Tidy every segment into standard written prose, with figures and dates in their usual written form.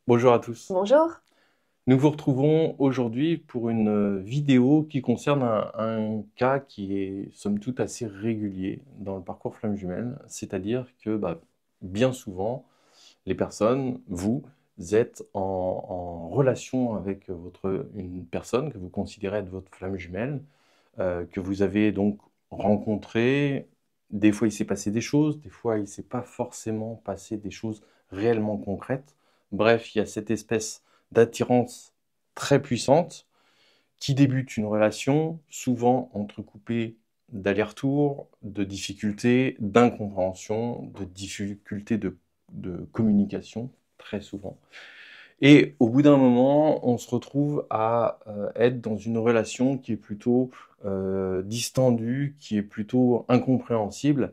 Bonjour à tous. Bonjour. Nous vous retrouvons aujourd'hui pour une vidéo qui concerne un cas qui est somme toute assez régulier dans le parcours flamme jumelle, c'est-à-dire que bien souvent, les personnes, vous êtes en relation avec une personne que vous considérez être votre flamme jumelle, que vous avez donc rencontrée. Des fois, il s'est passé des choses, des fois, il ne s'est pas forcément passé des choses réellement concrètes. Bref, il y a cette espèce d'attirance très puissante qui débute une relation, souvent entrecoupée d'allers-retours, de difficultés, d'incompréhension, de difficultés de communication, très souvent. Et au bout d'un moment, on se retrouve à être dans une relation qui est plutôt distendue, qui est plutôt incompréhensible.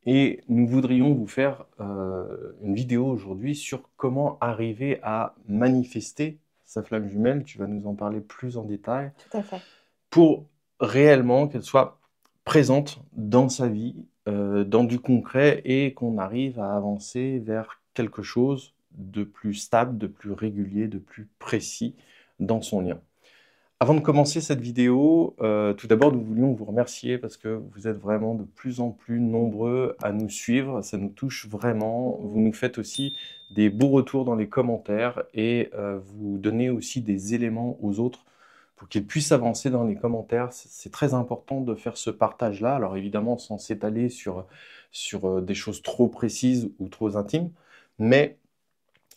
Et nous voudrions vous faire une vidéo aujourd'hui sur comment arriver à manifester sa flamme jumelle. Tu vas nous en parler plus en détail Tout à fait. pour réellement qu'elle soit présente dans sa vie, dans du concret et qu'on arrive à avancer vers quelque chose de plus stable, de plus régulier, de plus précis dans son lien. Avant de commencer cette vidéo, tout d'abord, nous voulions vous remercier parce que vous êtes vraiment de plus en plus nombreux à nous suivre. Ça nous touche vraiment. Vous nous faites aussi des beaux retours dans les commentaires et vous donnez aussi des éléments aux autres pour qu'ils puissent avancer dans les commentaires. C'est très important de faire ce partage-là. Alors évidemment, sans s'étaler sur des choses trop précises ou trop intimes, mais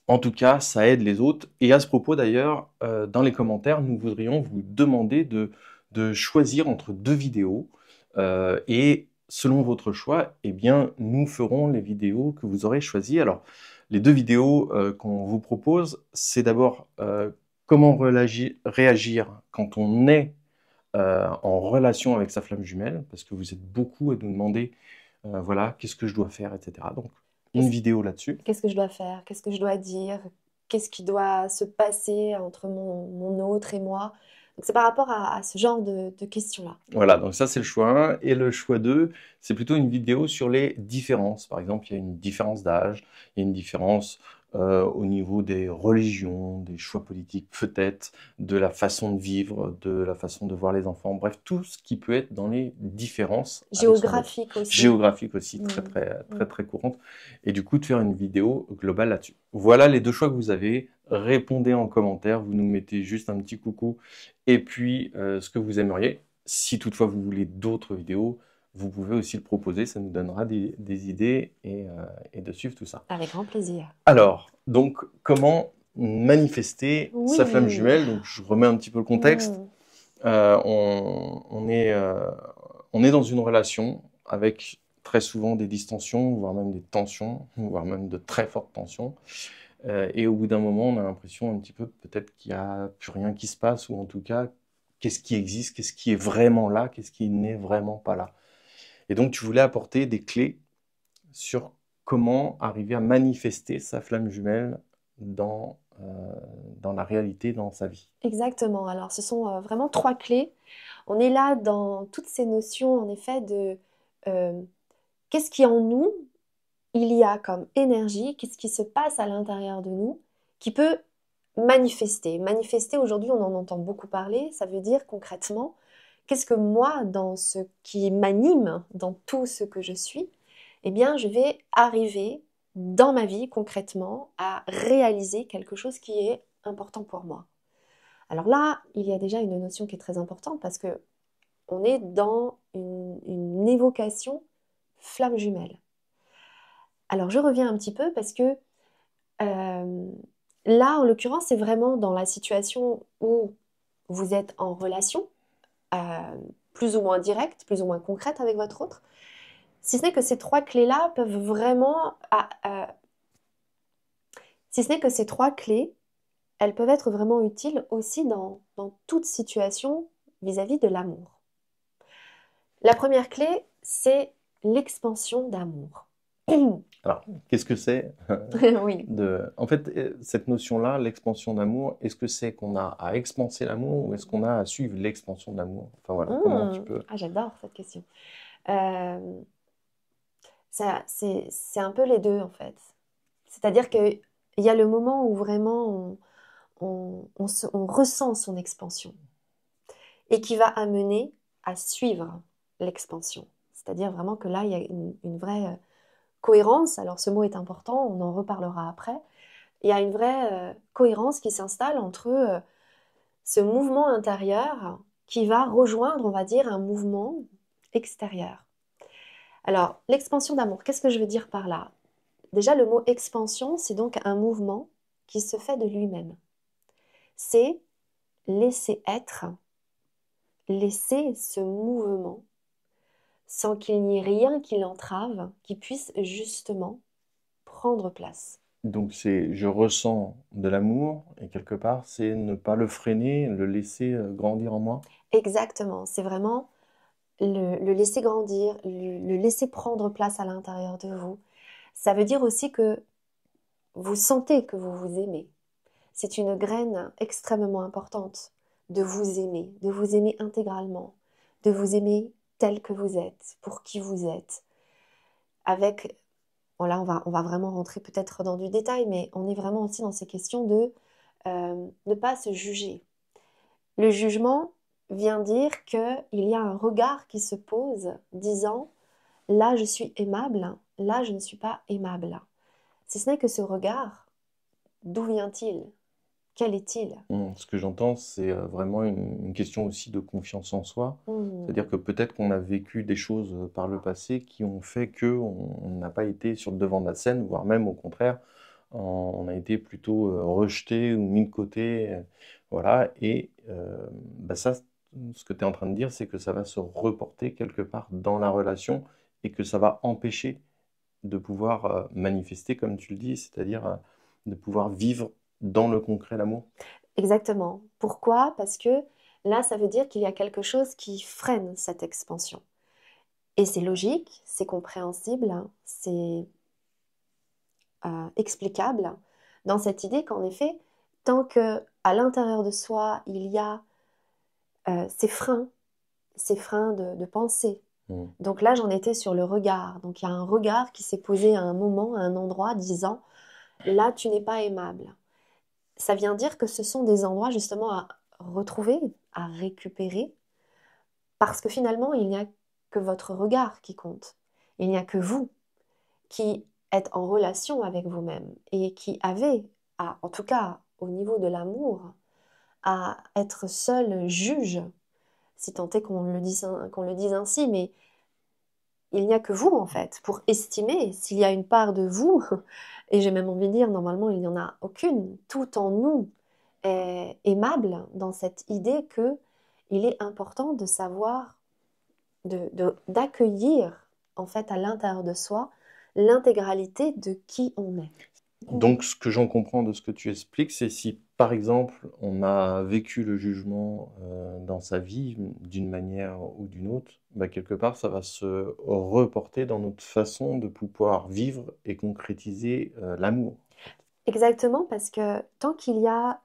en tout cas, ça aide les autres. Et à ce propos, d'ailleurs, dans les commentaires, nous voudrions vous demander de choisir entre deux vidéos. Et selon votre choix, eh bien, nous ferons les vidéos que vous aurez choisies. Alors, les deux vidéos qu'on vous propose, c'est d'abord comment réagir quand on est en relation avec sa flamme jumelle, parce que vous êtes beaucoup à nous demander, voilà, qu'est-ce que je dois faire, etc. Donc, une Qu'est-ce vidéo là-dessus. qu'est-ce que je dois faire? Qu'est-ce que je dois dire? Qu'est-ce qui doit se passer entre mon autre et moi? Donc, c'est par rapport à ce genre de questions-là. Voilà, donc ça c'est le choix 1. Et le choix 2, c'est plutôt une vidéo sur les différences. Par exemple, il y a une différence d'âge, il y a une différence au niveau des religions, des choix politiques peut-être, de la façon de vivre, de la façon de voir les enfants, bref, tout ce qui peut être dans les différences avec son autre. Géographique aussi. Géographique aussi, très Mm, très très mm. très courante. Et du coup, de faire une vidéo globale là-dessus. Voilà les deux choix que vous avez. Répondez en commentaire, vous nous mettez juste un petit coucou et puis ce que vous aimeriez. Si toutefois vous voulez d'autres vidéos, vous pouvez aussi le proposer, ça nous donnera des idées et de suivre tout ça. Avec grand plaisir. Alors, donc, comment manifester sa flamme Oui. jumelle? Donc, je remets un petit peu le contexte. Mm. On est dans une relation avec très souvent des distensions, voire même des tensions, voire même de très fortes tensions. Et au bout d'un moment, on a l'impression un petit peu peut-être qu'il n'y a plus rien qui se passe, ou en tout cas, qu'est-ce qui existe, qu'est-ce qui est vraiment là, qu'est-ce qui n'est vraiment pas là. Et donc, tu voulais apporter des clés sur comment arriver à manifester sa flamme jumelle dans la réalité, dans sa vie. Exactement. Alors, ce sont vraiment trois clés. On est là dans toutes ces notions, en effet, de euh, qu'est-ce qui en nous il y a comme énergie, qu'est-ce qui se passe à l'intérieur de nous qui peut manifester. Manifester, aujourd'hui, on en entend beaucoup parler. Ça veut dire concrètement, qu'est-ce que moi, dans ce qui m'anime, dans tout ce que je suis, eh bien, je vais arriver dans ma vie concrètement à réaliser quelque chose qui est important pour moi. Alors là, il y a déjà une notion qui est très importante parce que on est dans une évocation flamme jumelle. Alors je reviens un petit peu parce que euh, là, en l'occurrence, c'est vraiment dans la situation où vous êtes en relation, euh, plus ou moins directe, plus ou moins concrète avec votre autre. Si ce n'est que ces trois clés-là peuvent vraiment, si ce n'est que ces trois clés, elles peuvent être vraiment utiles aussi dans toute situation vis-à-vis de l'amour. La première clé, c'est l'expansion d'amour. Alors, qu'est-ce que c'est Oui. En fait, cette notion-là, l'expansion d'amour, est-ce que c'est qu'on a à expanser l'amour ou est-ce qu'on a à suivre l'expansion de l'amour? Enfin voilà, comment tu peux... Ah, j'adore cette question. C'est un peu les deux en fait. C'est-à-dire que il y a le moment où vraiment on ressent son expansion et qui va amener à suivre l'expansion. C'est-à-dire vraiment que là, il y a une vraie cohérence. Alors ce mot est important, on en reparlera après. Il y a une vraie cohérence qui s'installe entre ce mouvement intérieur qui va rejoindre, on va dire, un mouvement extérieur. Alors, l'expansion d'amour, qu'est-ce que je veux dire par là? Déjà, le mot expansion, c'est donc un mouvement qui se fait de lui-même. C'est laisser être, laisser ce mouvement sans qu'il n'y ait rien qui l'entrave, qui puisse justement prendre place. Donc c'est je ressens de l'amour et quelque part c'est ne pas le freiner, le laisser grandir en moi. Exactement, c'est vraiment le laisser grandir, le laisser prendre place à l'intérieur de vous. Ça veut dire aussi que vous sentez que vous vous aimez. C'est une graine extrêmement importante de vous aimer intégralement, de vous aimer tel que vous êtes, pour qui vous êtes. Avec, bon là on va vraiment rentrer peut-être dans du détail, mais on est vraiment aussi dans ces questions de ne pas se juger. Le jugement vient dire qu'il y a un regard qui se pose disant là je suis aimable, là je ne suis pas aimable. Si ce n'est que ce regard, d'où vient-il? Quel est-il? Ce que j'entends, c'est vraiment une question aussi de confiance en soi. Hmm. C'est-à-dire que peut-être qu'on a vécu des choses par le passé qui ont fait que on n'a pas été sur le devant de la scène, voire même au contraire, on a été plutôt rejeté ou mis de côté. Voilà. Et bah ça, ce que tu es en train de dire, c'est que ça va se reporter quelque part dans la relation et que ça va empêcher de pouvoir manifester, comme tu le dis, c'est-à-dire de pouvoir vivre dans le concret l'amour. Exactement. Pourquoi? Parce que là, ça veut dire qu'il y a quelque chose qui freine cette expansion. Et c'est logique, c'est compréhensible, c'est explicable dans cette idée qu'en effet, tant que à l'intérieur de soi, il y a ces freins de pensée. Donc là, j'en étais sur le regard. Donc il y a un regard qui s'est posé à un moment, à un endroit, disant, là, tu n'es pas aimable. Ça vient dire que ce sont des endroits justement à retrouver, à récupérer, parce que finalement, il n'y a que votre regard qui compte. Il n'y a que vous qui êtes en relation avec vous-même et qui avez, en tout cas au niveau de l'amour, à être seul juge, si tant est qu'on le dise ainsi, mais il n'y a que vous en fait pour estimer s'il y a une part de vous, et j'ai même envie de dire normalement il n'y en a aucune, tout en nous est aimable dans cette idée que il est important de savoir, d'accueillir en fait à l'intérieur de soi l'intégralité de qui on est. Donc, ce que j'en comprends de ce que tu expliques, c'est si, par exemple, on a vécu le jugement dans sa vie d'une manière ou d'une autre, bah, quelque part, ça va se reporter dans notre façon de pouvoir vivre et concrétiser l'amour. Exactement, parce que tant qu'il y a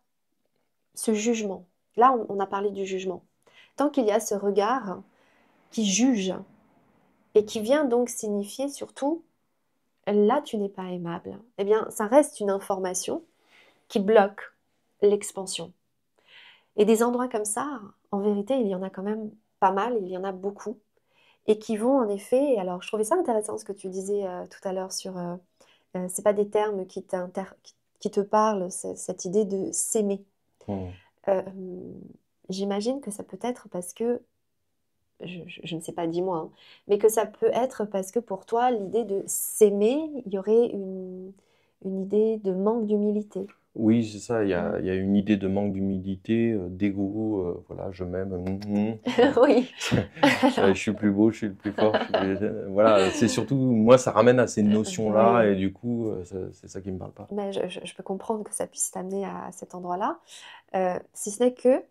ce jugement, là on a parlé du jugement, tant qu'il y a ce regard qui juge et qui vient donc signifier surtout là tu n'es pas aimable, eh bien ça reste une information qui bloque l'expansion. Et des endroits comme ça, en vérité, il y en a quand même pas mal, il y en a beaucoup, et qui vont en effet, alors je trouvais ça intéressant ce que tu disais tout à l'heure sur, c'est pas des termes qui te parlent, cette idée de s'aimer. Hmm. Euh, J'imagine que ça peut être parce que, je ne sais pas, dis-moi, hein, mais que ça peut être parce que pour toi, l'idée de s'aimer, il y aurait une idée de manque d'humilité. Oui, c'est ça, Mm. il y a une idée de manque d'humilité, d'ego, voilà, je m'aime, Oui. je Alors, suis le plus beau, je suis le plus fort, voilà, c'est surtout, moi, ça ramène à ces notions-là, et oui. du coup, c'est ça qui me parle pas. Mais je peux comprendre que ça puisse t'amener à cet endroit-là. Si ce n'est que,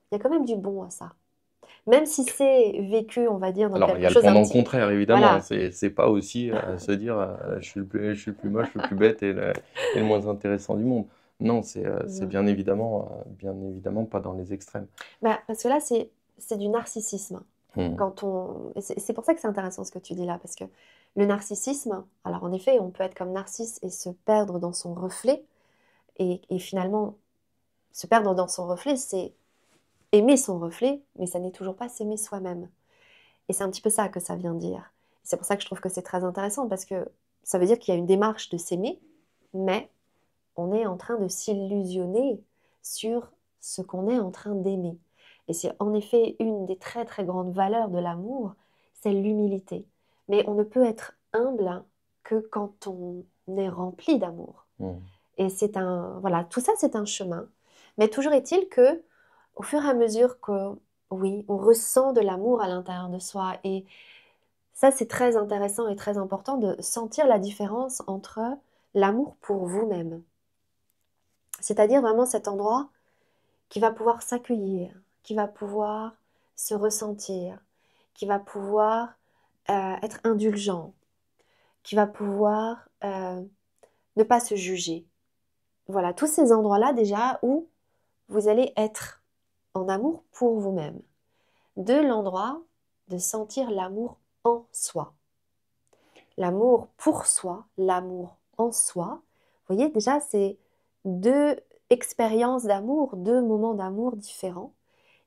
il y a quand même du bon à ça. Même si c'est vécu, on va dire, dans Alors, il y quelque a le chose un pendant petit... contraire, évidemment, hein, Voilà. c'est pas aussi se dire, je suis le plus moche, le plus bête et le moins intéressant du monde. Non, c'est Mm. bien évidemment pas dans les extrêmes. Bah, parce que là, c'est du narcissisme. Hmm. Et c'est pour ça que c'est intéressant ce que tu dis là, parce que le narcissisme, alors en effet, on peut être comme Narcisse et se perdre dans son reflet, Et finalement, se perdre dans son reflet, c'est aimer son reflet, mais ça n'est toujours pas s'aimer soi-même. Et c'est un petit peu ça que ça vient dire. C'est pour ça que je trouve que c'est très intéressant, parce que ça veut dire qu'il y a une démarche de s'aimer, mais on est en train de s'illusionner sur ce qu'on est en train d'aimer. Et c'est en effet une des très très grandes valeurs de l'amour, c'est l'humilité. Mais on ne peut être humble que quand on est rempli d'amour. Et c'est voilà, tout ça c'est un chemin. Mais toujours est-il que, au fur et à mesure que, oui, on ressent de l'amour à l'intérieur de soi, et ça c'est très intéressant et très important de sentir la différence entre l'amour pour vous-même. C'est-à-dire vraiment cet endroit qui va pouvoir s'accueillir, qui va pouvoir se ressentir, qui va pouvoir être indulgent, qui va pouvoir ne pas se juger. Voilà, tous ces endroits-là déjà où vous allez être en amour pour vous-même. De l'endroit de sentir l'amour en soi. L'amour pour soi, l'amour en soi. Vous voyez, déjà, c'est deux expériences d'amour, deux moments d'amour différents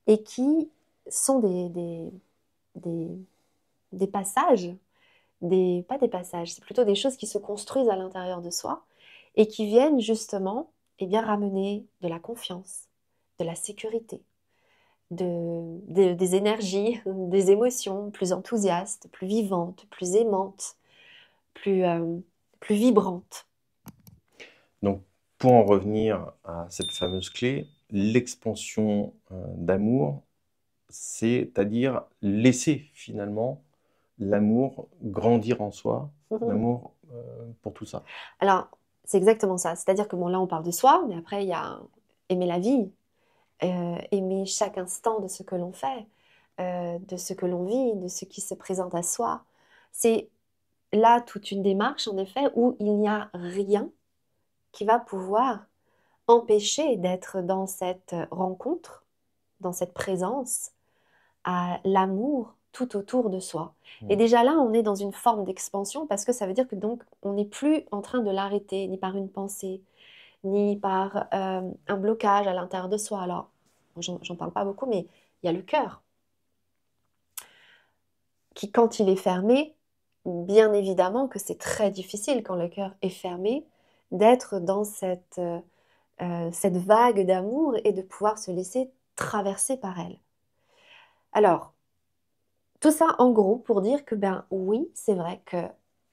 et qui sont des passages, pas des passages, c'est plutôt des choses qui se construisent à l'intérieur de soi et qui viennent justement bien, ramener de la confiance, de la sécurité, des énergies, des émotions plus enthousiastes, plus vivantes, plus aimantes, plus vibrantes. Donc, pour en revenir à cette fameuse clé, l'expansion d'amour, c'est-à-dire laisser finalement l'amour grandir en soi, l'amour pour tout ça. Alors, c'est exactement ça. C'est-à-dire que bon, là, on parle de soi, mais après, il y a aimer la vie, aimer chaque instant de ce que l'on fait, de ce que l'on vit, de ce qui se présente à soi. C'est là toute une démarche, en effet, où il n'y a rien qui va pouvoir empêcher d'être dans cette rencontre, dans cette présence, à l'amour tout autour de soi. Et déjà là, on est dans une forme d'expansion parce que ça veut dire que donc on n'est plus en train de l'arrêter, ni par une pensée, ni par un blocage à l'intérieur de soi. Alors, j'en parle pas beaucoup, mais il y a le cœur qui, quand il est fermé, bien évidemment que c'est très difficile quand le cœur est fermé d'être dans cette vague d'amour et de pouvoir se laisser traverser par elle. Alors, tout ça en gros pour dire que ben oui, c'est vrai que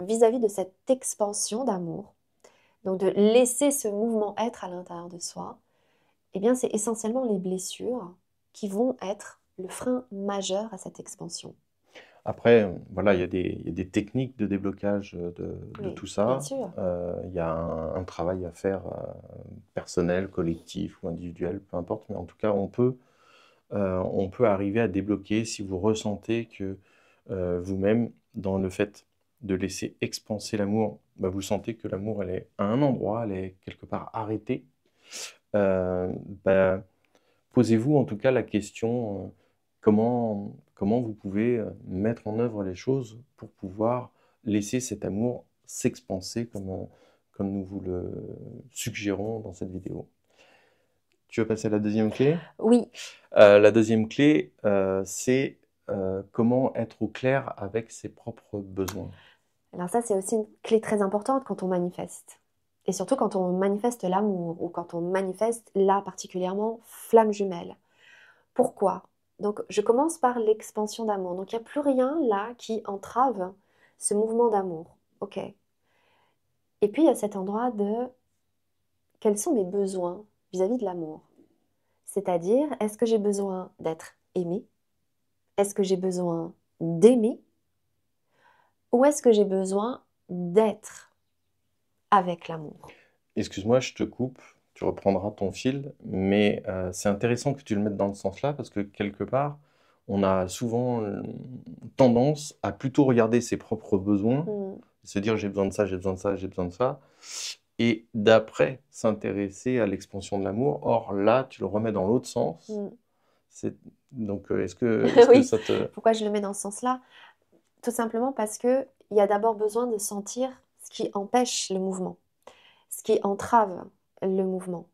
vis-à-vis de cette expansion d'amour, donc de laisser ce mouvement être à l'intérieur de soi, eh bien c'est essentiellement les blessures qui vont être le frein majeur à cette expansion. Après, voilà, il y a des techniques de déblocage de Oui, tout ça. bien sûr. Il y a un travail à faire personnel, collectif ou individuel, peu importe, mais en tout cas, on peut arriver à débloquer si vous ressentez que vous-même, dans le fait de laisser expanser l'amour, bah, vous sentez que l'amour, elle est à un endroit, elle est quelque part arrêtée. Bah, posez-vous en tout cas la question comment vous pouvez mettre en œuvre les choses pour pouvoir laisser cet amour s'expanser comme nous vous le suggérons dans cette vidéo. Tu veux passer à la deuxième clé? Oui. La deuxième clé, c'est comment être au clair avec ses propres besoins. Alors ça, c'est aussi une clé très importante quand on manifeste. Et surtout quand on manifeste l'amour ou quand on manifeste, là particulièrement, flamme jumelle. Pourquoi? Donc je commence par l'expansion d'amour. Donc il n'y a plus rien là qui entrave ce mouvement d'amour. Ok. Et puis il y a cet endroit de quels sont mes besoins vis-à-vis de l'amour? C'est-à-dire, est-ce que j'ai besoin d'être aimé? Est-ce que j'ai besoin d'aimer? Ou est-ce que j'ai besoin d'être avec l'amour? Excuse-moi, je te coupe, tu reprendras ton fil, mais c'est intéressant que tu le mettes dans ce sens-là parce que quelque part, on a souvent tendance à plutôt regarder ses propres besoins, se dire j'ai besoin de ça, j'ai besoin de ça, j'ai besoin de ça, et d'après s'intéresser à l'expansion de l'amour. Or là, tu le remets dans l'autre sens. Donc, est-ce que Oui. ça te... Pourquoi je le mets dans ce sens-là? Tout simplement parce qu'il y a d'abord besoin de sentir ce qui empêche le mouvement, ce qui entrave le mouvement.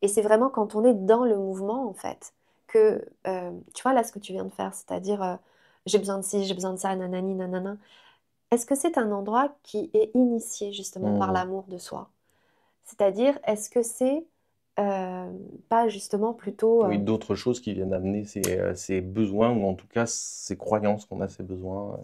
Et c'est vraiment quand on est dans le mouvement, en fait, que, tu vois, là, ce que tu viens de faire, c'est-à-dire, j'ai besoin de ci, j'ai besoin de ça, nanani, nanana. Est-ce que c'est un endroit qui est initié justement par Hmm. l'amour de soi? C'est-à-dire, est-ce que c'est euh, pas justement plutôt... Oui, d'autres choses qui viennent amener ces besoins, ou en tout cas ces croyances qu'on a ces besoins.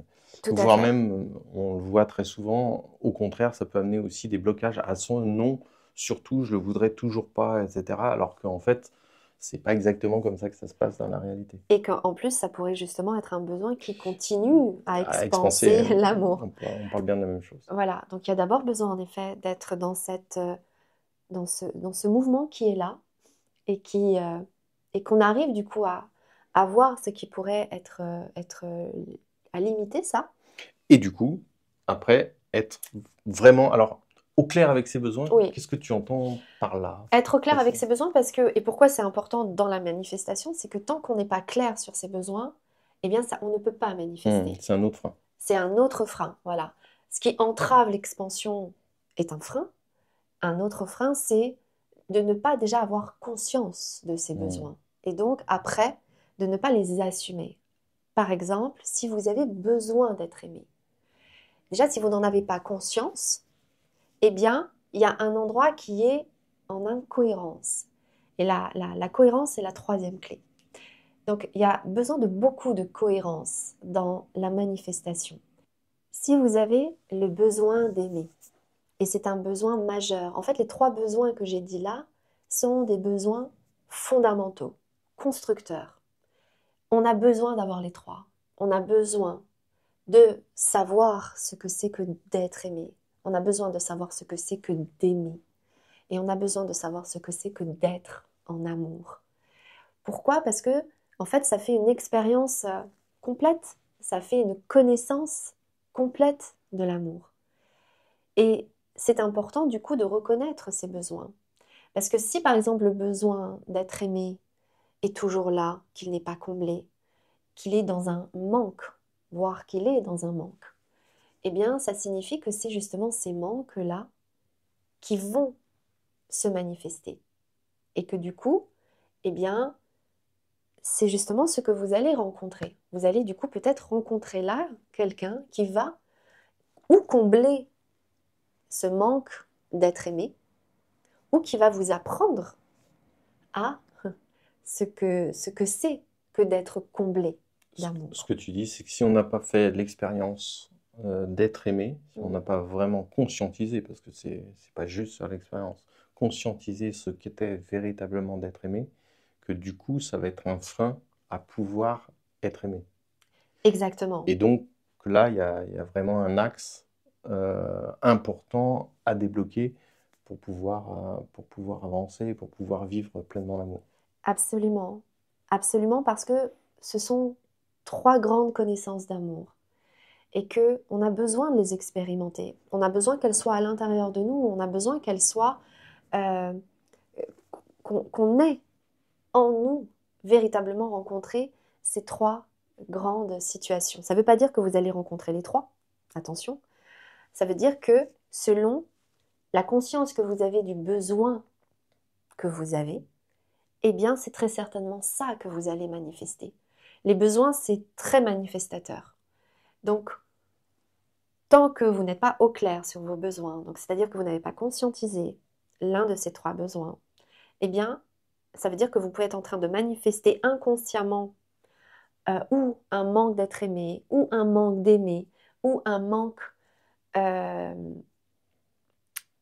tout à Voire fait. même, on le voit très souvent, au contraire, ça peut amener aussi des blocages à son non, surtout, je le voudrais toujours pas, etc. Alors qu'en fait, c'est pas exactement comme ça que ça se passe dans la réalité. Et qu'en plus, ça pourrait justement être un besoin qui continue à À expanser, expanser l'amour. on parle bien de la même chose. Voilà, donc il y a d'abord besoin en effet d'être dans dans ce mouvement qui est là et et qu'on arrive du coup à voir ce qui pourrait à limiter ça. Et du coup, après, être vraiment, alors, au clair avec ses besoins, Oui, qu'est-ce que tu entends par là? être au clair avec Précis. ses besoins parce que, et pourquoi c'est important dans la manifestation, c'est que tant qu'on n'est pas clair sur ses besoins, eh bien ça, on ne peut pas manifester. C'est un autre frein. C'est un autre frein, voilà. Ce qui entrave l'expansion est un frein. Un autre frein, c'est de ne pas déjà avoir conscience de ses Hmm. besoins. Et donc, après, de ne pas les assumer. Par exemple, si vous avez besoin d'être aimé. Déjà, si vous n'en avez pas conscience, eh bien, il y a un endroit qui est en incohérence. Et la cohérence est la troisième clé. Donc, il y a besoin de beaucoup de cohérence dans la manifestation. Si vous avez le besoin d'aimer, et c'est un besoin majeur, en fait, les trois besoins que j'ai dit là sont des besoins fondamentaux, constructeurs. On a besoin d'avoir les trois. On a besoin de savoir ce que c'est que d'être aimé. On a besoin de savoir ce que c'est que d'aimer. Et on a besoin de savoir ce que c'est que d'être en amour. Pourquoi? Parce que, en fait, ça fait une expérience complète, ça fait une connaissance complète de l'amour. Et c'est important, du coup, de reconnaître ces besoins. Parce que si, par exemple, le besoin d'être aimé est toujours là, qu'il n'est pas comblé, qu'il est dans un manque, voire qu'il est dans un manque, eh bien, ça signifie que c'est justement ces manques-là qui vont se manifester. Et que du coup, eh bien, c'est justement ce que vous allez rencontrer. Vous allez du coup peut-être rencontrer là quelqu'un qui va ou combler ce manque d'être aimé, ou qui va vous apprendre à ce que c'est que d'être comblé Ce d'amour. que tu dis, c'est que si on n'a pas fait l'expérience d'être aimé, si on Mm. n'a pas vraiment conscientisé, parce que c'est pas juste sur l'expérience, conscientiser ce qu'était véritablement d'être aimé, que du coup, ça va être un frein à pouvoir être aimé. Exactement. Et donc là, il y a vraiment un axe important à débloquer pour pouvoir avancer, pour pouvoir vivre pleinement l'amour. Absolument. Absolument parce que ce sont trois grandes connaissances d'amour et que on a besoin de les expérimenter. On a besoin qu'elles soient à l'intérieur de nous, on a besoin qu'elles soient euh, qu'on ait en nous véritablement rencontré ces trois grandes situations. Ça ne veut pas dire que vous allez rencontrer les trois, attention. Ça veut dire que selon la conscience que vous avez du besoin que vous avez, eh bien c'est très certainement ça que vous allez manifester. Les besoins, c'est très manifestateur. Donc, tant que vous n'êtes pas au clair sur vos besoins, donc c'est-à-dire que vous n'avez pas conscientisé l'un de ces trois besoins, eh bien, ça veut dire que vous pouvez être en train de manifester inconsciemment ou un manque d'être aimé, ou un manque d'aimer, ou un manque euh,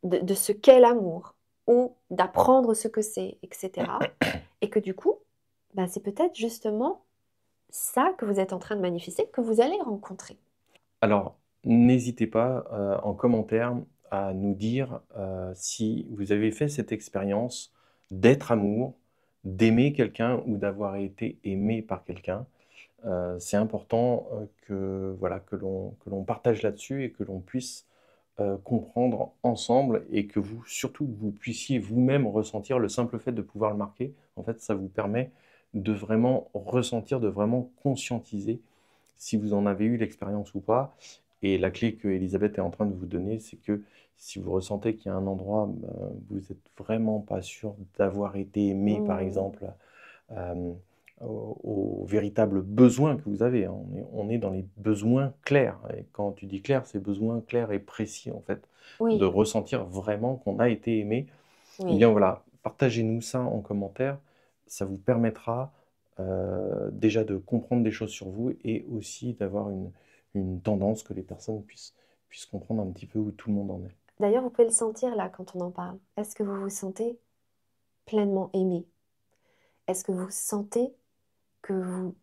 de ce qu'est l'amour, ou d'apprendre ce que c'est, etc. Et que du coup, bah, c'est peut-être justement ça que vous êtes en train de manifester, que vous allez rencontrer. Alors, n'hésitez pas en commentaire à nous dire si vous avez fait cette expérience d'être amour, d'aimer quelqu'un ou d'avoir été aimé par quelqu'un. C'est important que, voilà, que l'on partage là-dessus et que l'on puisse comprendre ensemble et que vous, surtout, que vous puissiez vous-même ressentir le simple fait de pouvoir le marquer. En fait, ça vous permet de vraiment ressentir, de vraiment conscientiser si vous en avez eu l'expérience ou pas, Et la clé que Elisabeth est en train de vous donner, c'est que si vous ressentez qu'il y a un endroit, vous n'êtes vraiment pas sûr d'avoir été aimé, par Mm. exemple, euh, aux véritables besoins que vous avez, hein. On est dans les besoins clairs. Et quand tu dis clair, c'est besoin clair et précis, en fait, de Oui, ressentir vraiment qu'on a été aimé. Eh oui. bien voilà, partagez-nous ça en commentaire. Ça vous permettra déjà de comprendre des choses sur vous et aussi d'avoir une tendance que les personnes puissent comprendre un petit peu où tout le monde en est. D'ailleurs, vous pouvez le sentir là quand on en parle. Est-ce que vous vous sentez pleinement aimé? Est-ce que vous sentez que vous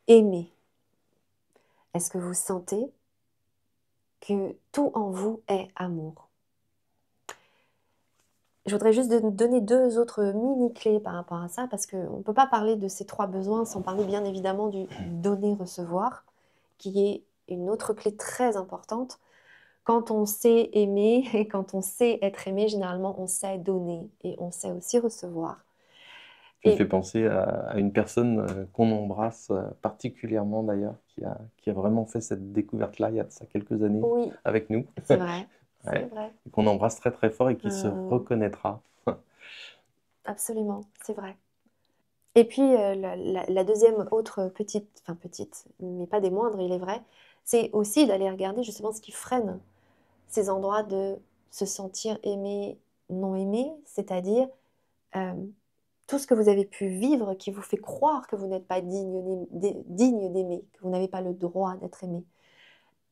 aimez? Est-ce que vous sentez que tout en vous est amour? Je voudrais juste donner deux autres mini-clés par rapport à ça, parce qu'on ne peut pas parler de ces trois besoins sans parler bien évidemment du donner-recevoir, qui est une autre clé très importante. Quand on sait aimer et quand on sait être aimé, généralement on sait donner et on sait aussi recevoir. Tu me fais Et penser à une personne qu'on embrasse particulièrement d'ailleurs, qui a vraiment fait cette découverte-là il y a de ça quelques années oui, avec nous, c'est vrai, c'est ouais, vrai. et qu'on embrasse très très fort et qui se Hum, reconnaîtra. absolument, c'est vrai. Et puis la deuxième autre petite, enfin petite, mais pas des moindres, il est vrai, c'est aussi d'aller regarder justement ce qui freine ces endroits de se sentir aimé, non aimé, c'est-à-dire euh, tout ce que vous avez pu vivre qui vous fait croire que vous n'êtes pas digne d'aimer, que vous n'avez pas le droit d'être aimé.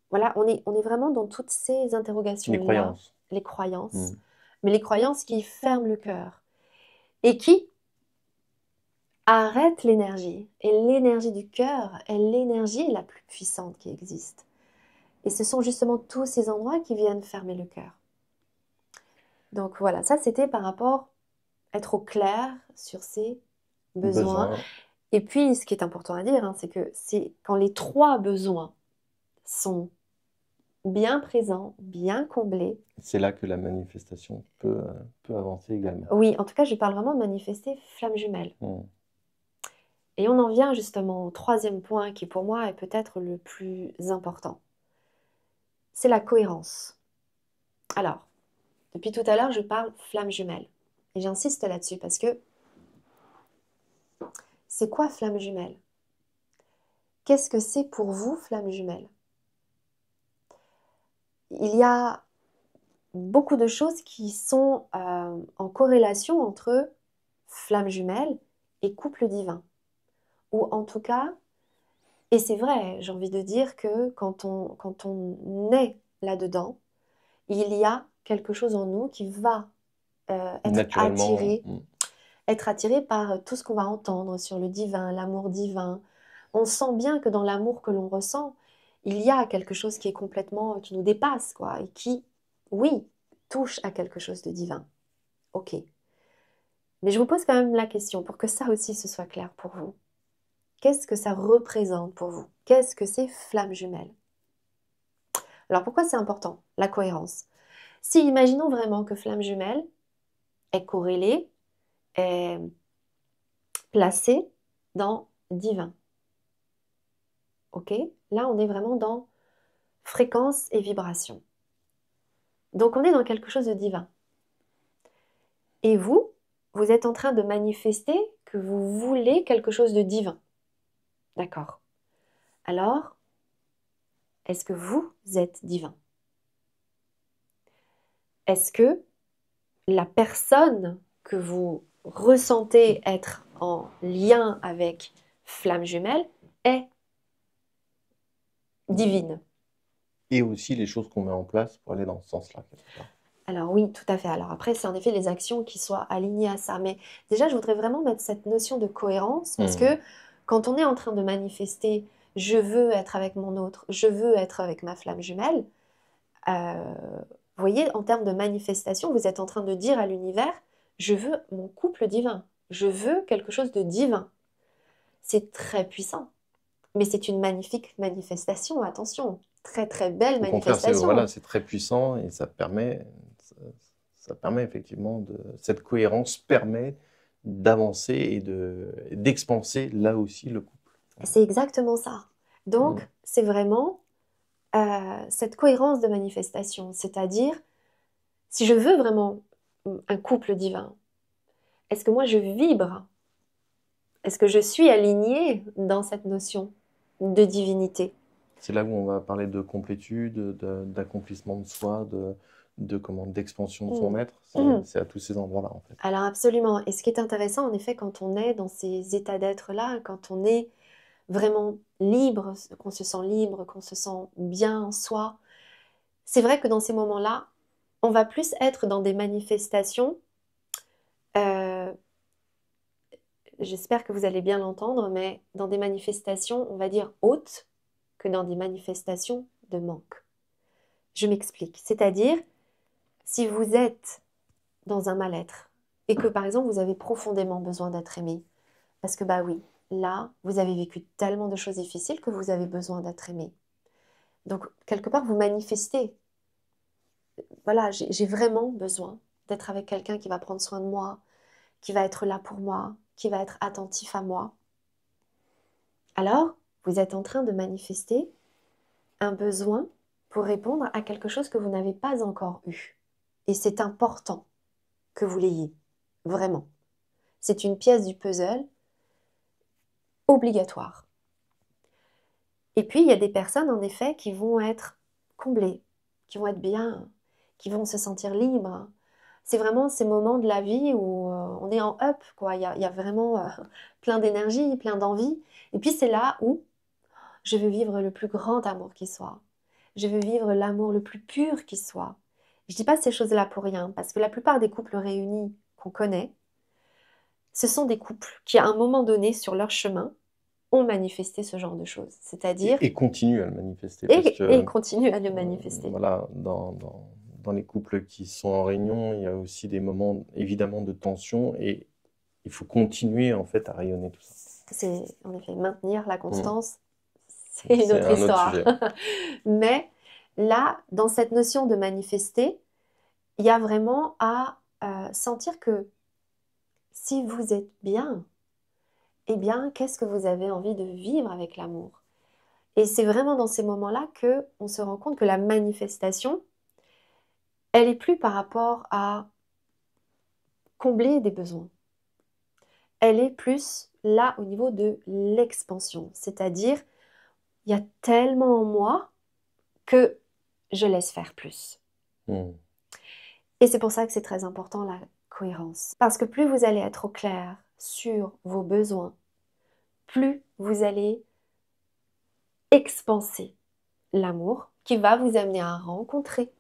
Voilà, on est vraiment dans toutes ces Les interrogations-là, croyances. les croyances, Mm. mais les croyances qui ferment le cœur et qui arrêtent l'énergie. Et l'énergie du cœur est l'énergie la plus puissante qui existe. Et ce sont justement tous ces endroits qui viennent fermer le cœur. Donc voilà, ça c'était par rapport à être au clair sur ses besoins. Besoin, Et puis, ce qui est important à dire, hein, c'est que c'est quand les trois besoins sont bien présents, bien comblés. c'est là que la manifestation peut avancer également. Oui, en tout cas, je parle vraiment de manifester flamme jumelle. Mm. Et on en vient justement au troisième point qui pour moi est peut-être le plus important. C'est la cohérence. Alors, depuis tout à l'heure, je parle flamme jumelle. Et j'insiste là-dessus parce que c'est quoi flamme jumelle? Qu'est-ce que c'est pour vous, flamme jumelle? Il y a beaucoup de choses qui sont en corrélation entre flamme jumelle et couple divin. Ou en tout cas, et c'est vrai, j'ai envie de dire que quand on est là-dedans, il y a quelque chose en nous qui va Naturellement, être attiré par tout ce qu'on va entendre sur le divin, l'amour divin. On sent bien que dans l'amour que l'on ressent, il y a quelque chose qui est complètement, qui nous dépasse, quoi, et qui, oui, touche à quelque chose de divin. Ok. Mais je vous pose quand même la question pour que ça aussi ce soit clair pour vous. Qu'est-ce que ça représente pour vous? Qu'est-ce que c'est flamme jumelle? Alors pourquoi c'est important? La cohérence. Si imaginons vraiment que flamme jumelle est corrélée, est placée dans divin. Ok? Là, on est vraiment dans fréquence et vibration. Donc on est dans quelque chose de divin. Et vous, vous êtes en train de manifester que vous voulez quelque chose de divin. D'accord. Alors, est-ce que vous êtes divin? Est-ce que la personne que vous ressentez être en lien avec flamme jumelle est divine? et aussi les choses qu'on met en place pour aller dans ce sens-là, quelque part. Alors oui, tout à fait. Alors après, c'est en effet les actions qui soient alignées à ça. Mais déjà, je voudrais vraiment mettre cette notion de cohérence parce Mm. que quand on est en train de manifester, je veux être avec mon autre, je veux être avec ma flamme jumelle, vous voyez, en termes de manifestation, vous êtes en train de dire à l'univers, je veux mon couple divin, je veux quelque chose de divin. C'est très puissant, mais c'est une magnifique manifestation, attention, très très belle Au contraire, c'est manifestation. voilà, c'est très puissant et ça, ça permet effectivement cette cohérence permet d'avancer et d'expanser là aussi le couple. C'est exactement ça. Mm. Donc, c'est vraiment cette cohérence de manifestation, c'est-à-dire, si je veux vraiment un couple divin, est-ce que moi je vibre? Est-ce que je suis alignée dans cette notion de divinité? C'est là où on va parler de complétude, d'accomplissement de soi, d'expansion de son Mm. être. Mm. C'est à tous ces endroits-là, en fait. Alors absolument. Et ce qui est intéressant, en effet, quand on est dans ces états d'être-là, quand on est vraiment libre, qu'on se sent bien en soi, c'est vrai que dans ces moments-là, on va plus être dans des manifestations, euh, j'espère que vous allez bien l'entendre, mais dans des manifestations, on va dire hautes, que dans des manifestations de manque. Je m'explique. C'est-à-dire, si vous êtes dans un mal-être et que par exemple vous avez profondément besoin d'être aimé, parce que bah oui, là, vous avez vécu tellement de choses difficiles que vous avez besoin d'être aimé. Donc, quelque part, vous manifestez. Voilà, j'ai vraiment besoin d'être avec quelqu'un qui va prendre soin de moi, qui va être là pour moi, qui va être attentif à moi. Alors, vous êtes en train de manifester un besoin pour répondre à quelque chose que vous n'avez pas encore eu. Et c'est important que vous l'ayez, vraiment. C'est une pièce du puzzle obligatoire. Et puis, il y a des personnes, en effet, qui vont être comblées, qui vont être bien, qui vont se sentir libres. C'est vraiment ces moments de la vie où on est en up, quoi. Il y a vraiment plein d'énergie, plein d'envie. Et puis, c'est là où je veux vivre le plus grand amour qui soit. Je veux vivre l'amour le plus pur qui soit. Je dis pas ces choses-là pour rien, parce que la plupart des couples réunis qu'on connaît, ce sont des couples qui, à un moment donné, sur leur chemin, ont manifesté ce genre de choses. C'est-à-dire, Et continue à le manifester, parce et ils que continuent à le manifester. voilà, dans les couples qui sont en réunion, il y a aussi des moments évidemment de tension et il faut continuer en fait à rayonner tout ça. C'est, en effet, maintenir la Mm. constance, c'est une C'est autre un autre histoire. sujet. Mais là, dans cette notion de manifester, il y a vraiment à sentir que si vous êtes bien, eh bien, qu'est-ce que vous avez envie de vivre avec l'amour? Et c'est vraiment dans ces moments-là que on se rend compte que la manifestation, elle est plus par rapport à combler des besoins. Elle est plus là au niveau de l'expansion, c'est-à-dire il y a tellement en moi que je laisse faire plus. Mm. Et c'est pour ça que c'est très important la cohérence. Parce que plus vous allez être au clair sur vos besoins, plus vous allez expanser l'amour qui va vous amener à rencontrer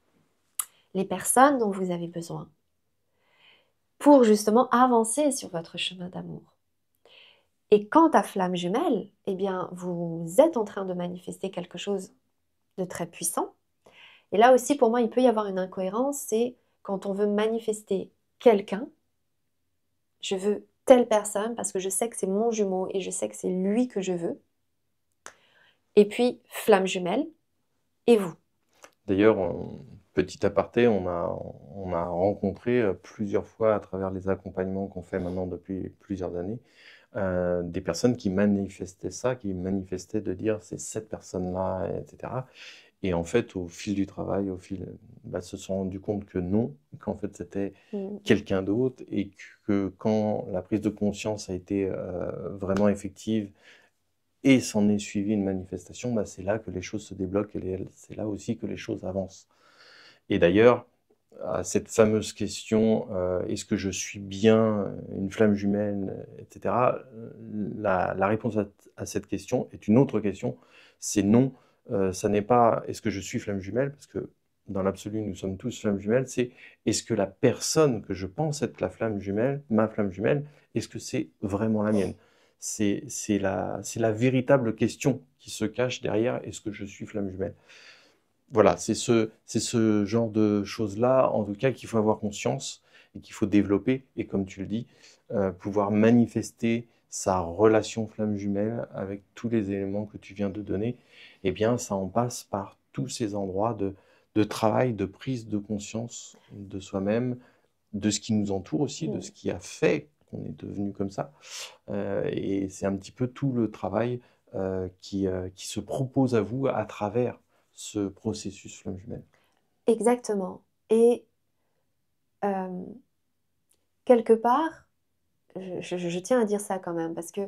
les personnes dont vous avez besoin pour justement avancer sur votre chemin d'amour. Et quant à flamme jumelle, eh bien, vous êtes en train de manifester quelque chose de très puissant. Et là aussi, pour moi, il peut y avoir une incohérence, c'est quand on veut manifester quelqu'un, je veux telle personne parce que je sais que c'est mon jumeau et je sais que c'est lui que je veux. Et puis, flamme jumelle, et vous. D'ailleurs, petit aparté, on a rencontré plusieurs fois à travers les accompagnements qu'on fait maintenant depuis plusieurs années, des personnes qui manifestaient ça, qui manifestaient de dire c'est cette personne-là, etc. Et en fait, au fil du travail, se sont rendus compte que non, qu'en fait c'était Mm. quelqu'un d'autre et que quand la prise de conscience a été vraiment effective et s'en est suivi une manifestation, c'est là que les choses se débloquent et c'est là aussi que les choses avancent. Et d'ailleurs, à cette fameuse question, est-ce que je suis bien une flamme jumelle, etc., la réponse à cette question est une autre question, c'est non. Ça n'est pas est-ce que je suis flamme jumelle, parce que dans l'absolu, nous sommes tous flammes jumelles, c'est est-ce que la personne que je pense être la flamme jumelle, ma flamme jumelle, est-ce que c'est vraiment la mienne? C'est la véritable question qui se cache derrière est-ce que je suis flamme jumelle? Voilà, c'est ce genre de choses-là, en tout cas, qu'il faut avoir conscience et qu'il faut développer. Et comme tu le dis, pouvoir manifester sa relation flamme jumelle avec tous les éléments que tu viens de donner, eh bien, ça en passe par tous ces endroits de travail, de prise de conscience de soi-même, de ce qui nous entoure aussi, de Mm. ce qui a fait qu'on est devenu comme ça. Et c'est un petit peu tout le travail qui se propose à vous à travers ce processus flamme jumelle. Exactement. Et euh, quelque part, je tiens à dire ça quand même, parce que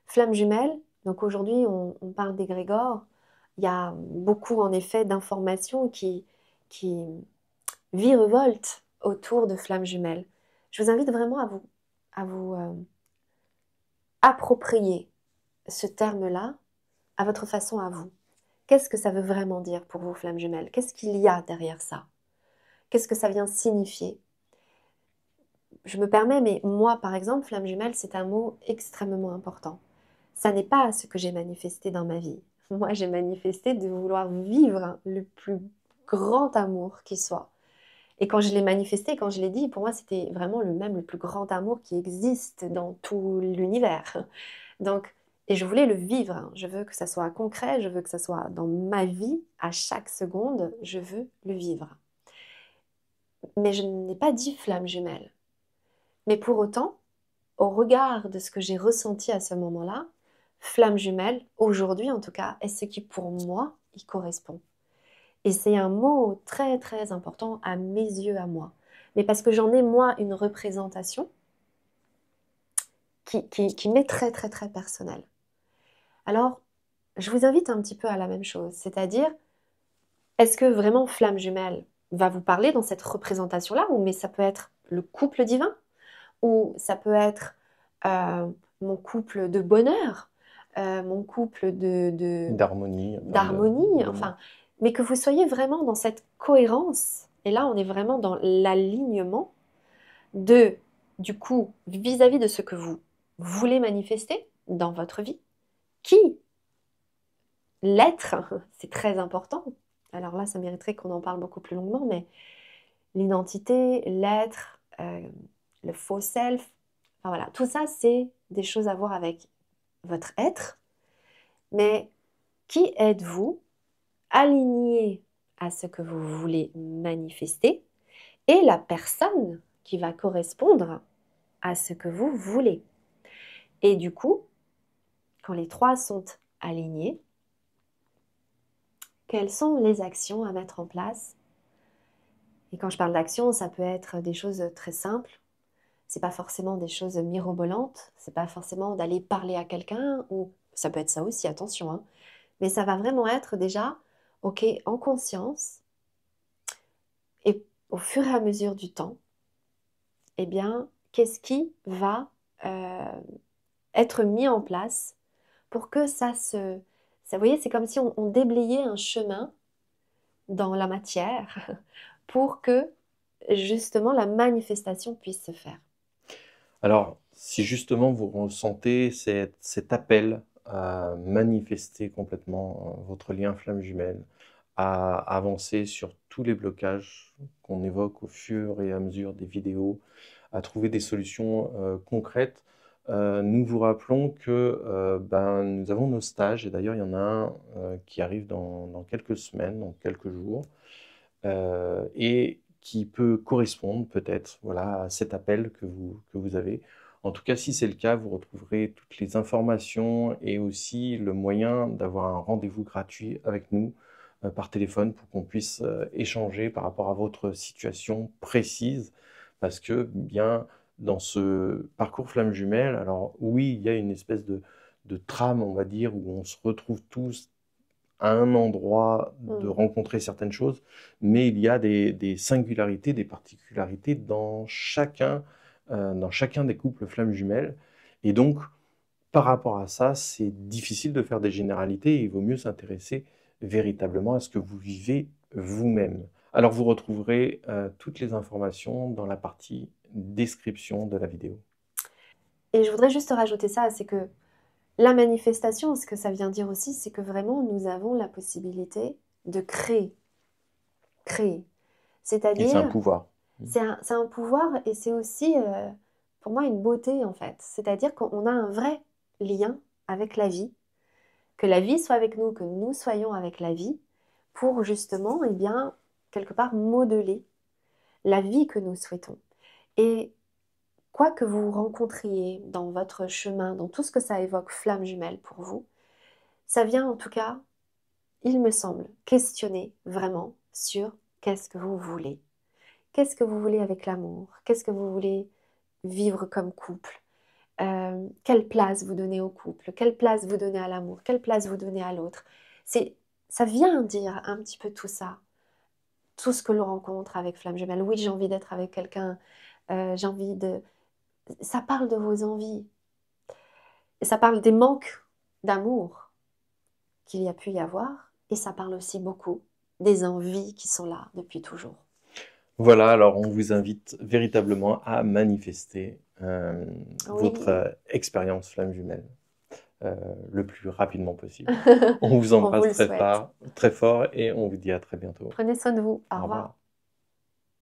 flamme jumelle, donc aujourd'hui on parle d'égrégore, il y a beaucoup en effet d'informations qui virevoltent autour de flamme jumelle. Je vous invite vraiment à vous approprier ce terme-là à votre façon à vous. Qu'est-ce que ça veut vraiment dire pour vous, flamme jumelle? Qu'est-ce qu'il y a derrière ça? Qu'est-ce que ça vient signifier? Je me permets, mais moi, par exemple, flamme jumelle, c'est un mot extrêmement important. Ça n'est pas ce que j'ai manifesté dans ma vie. Moi, j'ai manifesté de vouloir vivre le plus grand amour qui soit. Et quand je l'ai manifesté, quand je l'ai dit, pour moi, c'était vraiment le plus grand amour qui existe dans tout l'univers. Donc, et je voulais le vivre. Je veux que ça soit concret, je veux que ça soit dans ma vie, à chaque seconde, je veux le vivre. Mais je n'ai pas dit flamme jumelle. Mais pour autant, au regard de ce que j'ai ressenti à ce moment-là, flamme jumelle, aujourd'hui en tout cas, est ce qui pour moi y correspond. Et c'est un mot très très important à mes yeux, à moi. Mais parce que j'en ai moi une représentation qui m'est très très très personnelle. Alors, je vous invite un petit peu à la même chose, c'est-à-dire, est-ce que vraiment flamme jumelle va vous parler dans cette représentation-là, ou mais ça peut être le couple divin, ou ça peut être euh, mon couple de bonheur, mon couple D'harmonie, d'harmonie, d'amour. enfin, mais que vous soyez vraiment dans cette cohérence. Et là, on est vraiment dans l'alignement de, du coup, vis-à-vis de ce que vous voulez manifester dans votre vie, qui l'être, c'est très important. Alors là, ça mériterait qu'on en parle beaucoup plus longuement, mais l'identité, l'être, le faux self, enfin voilà, tout ça, c'est des choses à voir avec votre être. Mais qui êtes-vous aligné à ce que vous voulez manifester et la personne qui va correspondre à ce que vous voulez. Et du coup, quand les trois sont alignés, quelles sont les actions à mettre en place? Et quand je parle d'action, ça peut être des choses très simples. C'est pas forcément des choses mirobolantes. C'est pas forcément d'aller parler à quelqu'un, ou ça peut être ça aussi, attention, hein. Mais ça va vraiment être déjà, ok, en conscience, et au fur et à mesure du temps, eh bien, qu'est-ce qui va être mis en place pour que vous voyez, c'est comme si on déblayait un chemin dans la matière pour que justement la manifestation puisse se faire. Alors, si justement vous ressentez cet appel à manifester complètement votre lien flamme jumelle, à avancer sur tous les blocages qu'on évoque au fur et à mesure des vidéos, à trouver des solutions concrètes, nous vous rappelons que nous avons nos stages, et d'ailleurs il y en a un qui arrive dans quelques semaines, dans quelques jours, et qui peut correspondre peut-être voilà, à cet appel que vous avez. En tout cas, si c'est le cas, vous retrouverez toutes les informations et aussi le moyen d'avoir un rendez-vous gratuit avec nous par téléphone pour qu'on puisse échanger par rapport à votre situation précise. Parce que bien dans ce parcours flamme jumelle, alors oui, il y a une espèce de trame, on va dire, où on se retrouve tous à un endroit de rencontrer certaines choses, mais il y a des singularités, des particularités dans chacun des couples flammes jumelles. Et donc, par rapport à ça, c'est difficile de faire des généralités et il vaut mieux s'intéresser véritablement à ce que vous vivez vous-même. Alors, vous retrouverez toutes les informations dans la partie description de la vidéo. Et je voudrais juste rajouter ça, c'est que la manifestation, ce que ça vient dire aussi, c'est que vraiment nous avons la possibilité de créer. Créer. Et c'est un C'est-à-dire, pouvoir. c'est un pouvoir et c'est aussi, pour moi, une beauté en fait. C'est-à-dire qu'on a un vrai lien avec la vie, que la vie soit avec nous, que nous soyons avec la vie, pour justement, eh bien, quelque part modeler la vie que nous souhaitons. Et quoi que vous rencontriez dans votre chemin, dans tout ce que ça évoque flamme jumelle pour vous, ça vient en tout cas il me semble, questionner vraiment sur qu'est-ce que vous voulez. Qu'est-ce que vous voulez avec l'amour? Qu'est-ce que vous voulez vivre comme couple? Quelle place vous donnez au couple? Quelle place vous donnez à l'amour? Quelle place vous donnez à l'autre? Ça vient dire un petit peu tout ça, tout ce que l'on rencontre avec Flamme Jumelle. Oui, j'ai envie d'être avec quelqu'un, j'ai envie de... Ça parle de vos envies, et ça parle des manques d'amour qu'il y a pu y avoir, et ça parle aussi beaucoup des envies qui sont là depuis toujours. Voilà, alors on vous invite véritablement à manifester Oui, votre expérience flamme jumelle euh, le plus rapidement possible. On vous on vous embrasse le souhaite. très fort et on vous dit à très bientôt. Prenez soin de vous. Au Au revoir. revoir.